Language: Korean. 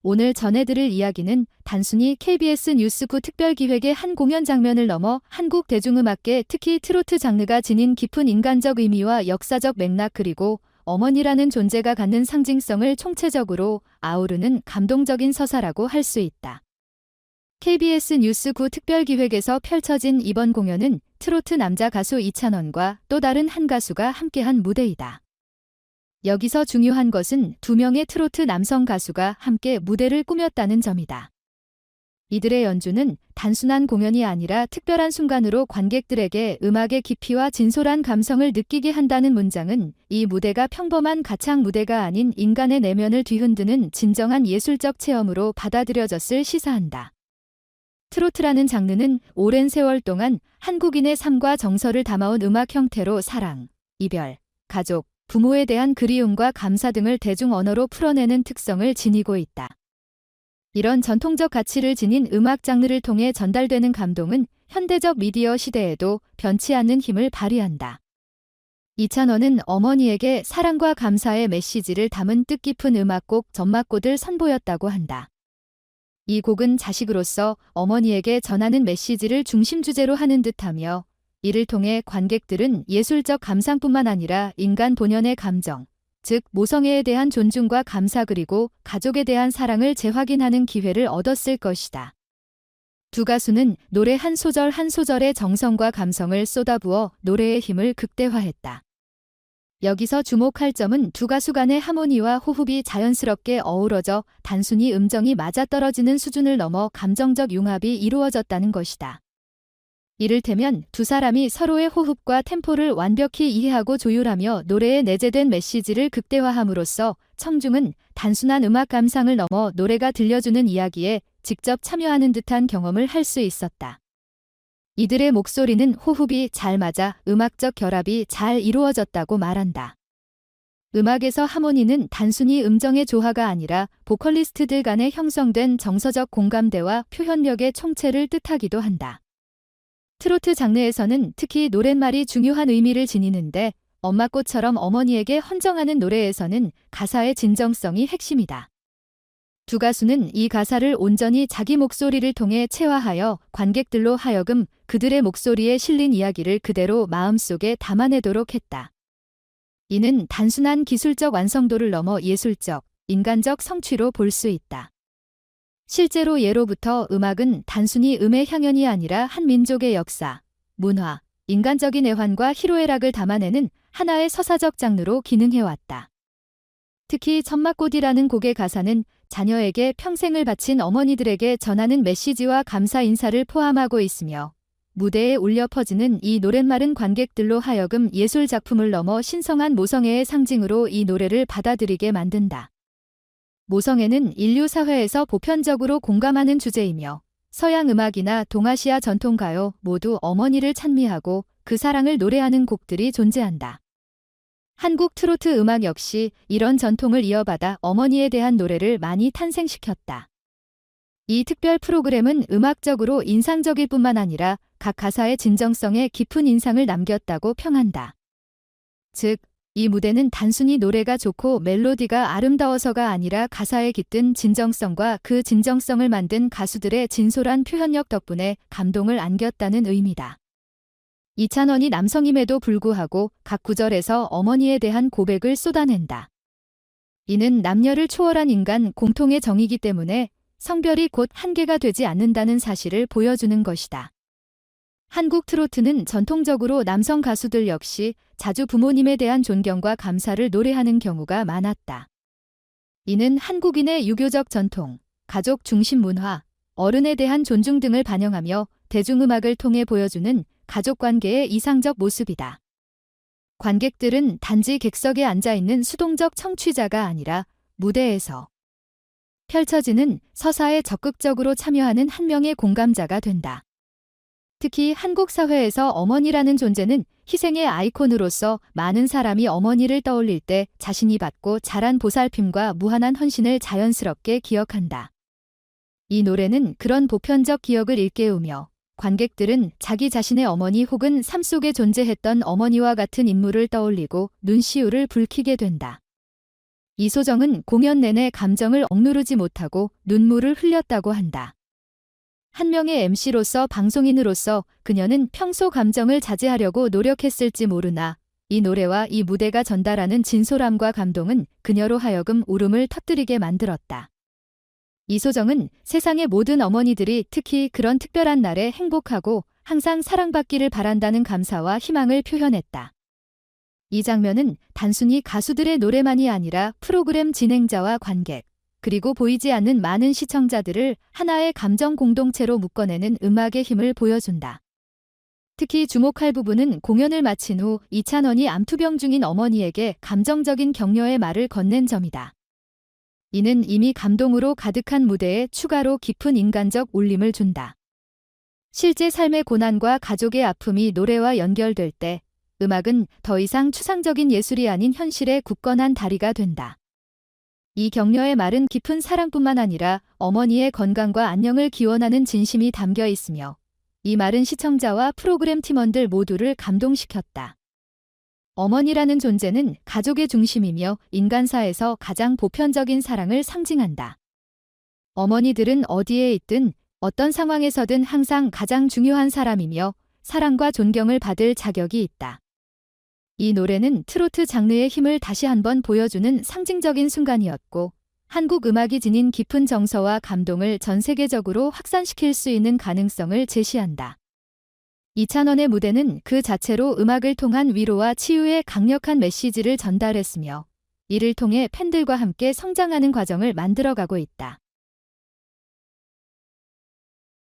오늘 전해드릴 이야기는 단순히 KBS 뉴스9 특별기획의 한 공연 장면을 넘어 한국 대중음악계 특히 트로트 장르가 지닌 깊은 인간적 의미와 역사적 맥락 그리고 어머니라는 존재가 갖는 상징성을 총체적으로 아우르는 감동적인 서사라고 할 수 있다. KBS 뉴스9 특별기획에서 펼쳐진 이번 공연은 트로트 남자 가수 이찬원과 또 다른 한 가수가 함께한 무대이다. 여기서 중요한 것은 두 명의 트로트 남성 가수가 함께 무대를 꾸몄다는 점이다. 이들의 연주는 단순한 공연이 아니라 특별한 순간으로 관객들에게 음악의 깊이와 진솔한 감성을 느끼게 한다는 문장은 이 무대가 평범한 가창 무대가 아닌 인간의 내면을 뒤흔드는 진정한 예술적 체험으로 받아들여졌을 시사한다. 트로트라는 장르는 오랜 세월 동안 한국인의 삶과 정서를 담아온 음악 형태로 사랑, 이별, 가족, 부모에 대한 그리움과 감사 등을 대중 언어로 풀어내는 특성을 지니고 있다. 이런 전통적 가치를 지닌 음악 장르를 통해 전달되는 감동은 현대적 미디어 시대에도 변치 않는 힘을 발휘한다. 이찬원은 어머니에게 사랑과 감사의 메시지를 담은 뜻깊은 음악곡 전막꽃을 선보였다고 한다. 이 곡은 자식으로서 어머니에게 전하는 메시지를 중심 주제로 하는 듯하며 이를 통해 관객들은 예술적 감상뿐만 아니라 인간 본연의 감정, 즉 모성애에 대한 존중과 감사 그리고 가족에 대한 사랑을 재확인하는 기회를 얻었을 것이다. 두 가수는 노래 한 소절 한 소절의 정성과 감성을 쏟아부어 노래의 힘을 극대화했다. 여기서 주목할 점은 두 가수 간의 하모니와 호흡이 자연스럽게 어우러져 단순히 음정이 맞아떨어지는 수준을 넘어 감정적 융합이 이루어졌다는 것이다. 이를테면 두 사람이 서로의 호흡과 템포를 완벽히 이해하고 조율하며 노래에 내재된 메시지를 극대화함으로써 청중은 단순한 음악 감상을 넘어 노래가 들려주는 이야기에 직접 참여하는 듯한 경험을 할 수 있었다. 이들의 목소리는 호흡이 잘 맞아 음악적 결합이 잘 이루어졌다고 말한다. 음악에서 하모니는 단순히 음정의 조화가 아니라 보컬리스트들 간에 형성된 정서적 공감대와 표현력의 총체를 뜻하기도 한다. 트로트 장르에서는 특히 노랫말이 중요한 의미를 지니는데 엄마꽃처럼 어머니에게 헌정하는 노래에서는 가사의 진정성이 핵심이다. 두 가수는 이 가사를 온전히 자기 목소리를 통해 체화하여 관객들로 하여금 그들의 목소리에 실린 이야기를 그대로 마음속에 담아내도록 했다. 이는 단순한 기술적 완성도를 넘어 예술적, 인간적 성취로 볼 수 있다. 실제로 예로부터 음악은 단순히 음의 향연이 아니라 한 민족의 역사, 문화, 인간적인 애환과 희로애락을 담아내는 하나의 서사적 장르로 기능해왔다. 특히 천막꽃이라는 곡의 가사는 자녀에게 평생을 바친 어머니들에게 전하는 메시지와 감사 인사를 포함하고 있으며 무대에 울려 퍼지는 이 노랫말은 관객들로 하여금 예술 작품을 넘어 신성한 모성애의 상징으로 이 노래를 받아들이게 만든다. 모성애는 인류 사회에서 보편적으로 공감하는 주제이며 서양 음악이나 동아시아 전통가요 모두 어머니를 찬미하고 그 사랑을 노래하는 곡들이 존재한다. 한국 트로트 음악 역시 이런 전통을 이어받아 어머니에 대한 노래를 많이 탄생시켰다. 이 특별 프로그램은 음악적으로 인상적일 뿐만 아니라 각 가사의 진정성에 깊은 인상을 남겼다고 평한다. 즉, 이 무대는 단순히 노래가 좋고 멜로디가 아름다워서가 아니라 가사에 깃든 진정성과 그 진정성을 만든 가수들의 진솔한 표현력 덕분에 감동을 안겼다는 의미다. 이찬원이 남성임에도 불구하고 각 구절에서 어머니에 대한 고백을 쏟아낸다. 이는 남녀를 초월한 인간 공통의 정이기 때문에 성별이 곧 한계가 되지 않는다는 사실을 보여주는 것이다. 한국 트로트는 전통적으로 남성 가수들 역시 자주 부모님에 대한 존경과 감사를 노래하는 경우가 많았다. 이는 한국인의 유교적 전통, 가족 중심 문화, 어른에 대한 존중 등을 반영하며 대중음악을 통해 보여주는 가족관계의 이상적 모습이다. 관객들은 단지 객석에 앉아있는 수동적 청취자가 아니라 무대에서 펼쳐지는 서사에 적극적으로 참여하는 한 명의 공감자가 된다. 특히 한국 사회에서 어머니라는 존재는 희생의 아이콘으로서 많은 사람이 어머니를 떠올릴 때 자신이 받고 자란 보살핌과 무한한 헌신을 자연스럽게 기억한다. 이 노래는 그런 보편적 기억을 일깨우며 관객들은 자기 자신의 어머니 혹은 삶 속에 존재했던 어머니와 같은 인물을 떠올리고 눈시울을 붉히게 된다. 이소정은 공연 내내 감정을 억누르지 못하고 눈물을 흘렸다고 한다. 한 명의 MC로서 방송인으로서 그녀는 평소 감정을 자제하려고 노력했을지 모르나 이 노래와 이 무대가 전달하는 진솔함과 감동은 그녀로 하여금 울음을 터뜨리게 만들었다. 이소정은 세상의 모든 어머니들이 특히 그런 특별한 날에 행복하고 항상 사랑받기를 바란다는 감사와 희망을 표현했다. 이 장면은 단순히 가수들의 노래만이 아니라 프로그램 진행자와 관객, 그리고 보이지 않는 많은 시청자들을 하나의 감정 공동체로 묶어내는 음악의 힘을 보여준다. 특히 주목할 부분은 공연을 마친 후 이찬원이 암투병 중인 어머니에게 감정적인 격려의 말을 건넨 점이다. 이는 이미 감동으로 가득한 무대에 추가로 깊은 인간적 울림을 준다. 실제 삶의 고난과 가족의 아픔이 노래와 연결될 때 음악은 더 이상 추상적인 예술이 아닌 현실의 굳건한 다리가 된다. 이 격려의 말은 깊은 사랑뿐만 아니라 어머니의 건강과 안녕을 기원하는 진심이 담겨 있으며 이 말은 시청자와 프로그램 팀원들 모두를 감동시켰다. 어머니라는 존재는 가족의 중심이며 인간사에서 가장 보편적인 사랑을 상징한다. 어머니들은 어디에 있든 어떤 상황에서든 항상 가장 중요한 사람이며 사랑과 존경을 받을 자격이 있다. 이 노래는 트로트 장르의 힘을 다시 한번 보여주는 상징적인 순간이었고 한국 음악이 지닌 깊은 정서와 감동을 전 세계적으로 확산시킬 수 있는 가능성을 제시한다. 이찬원의 무대는 그 자체로 음악을 통한 위로와 치유의 강력한 메시지를 전달했으며 이를 통해 팬들과 함께 성장하는 과정을 만들어가고 있다.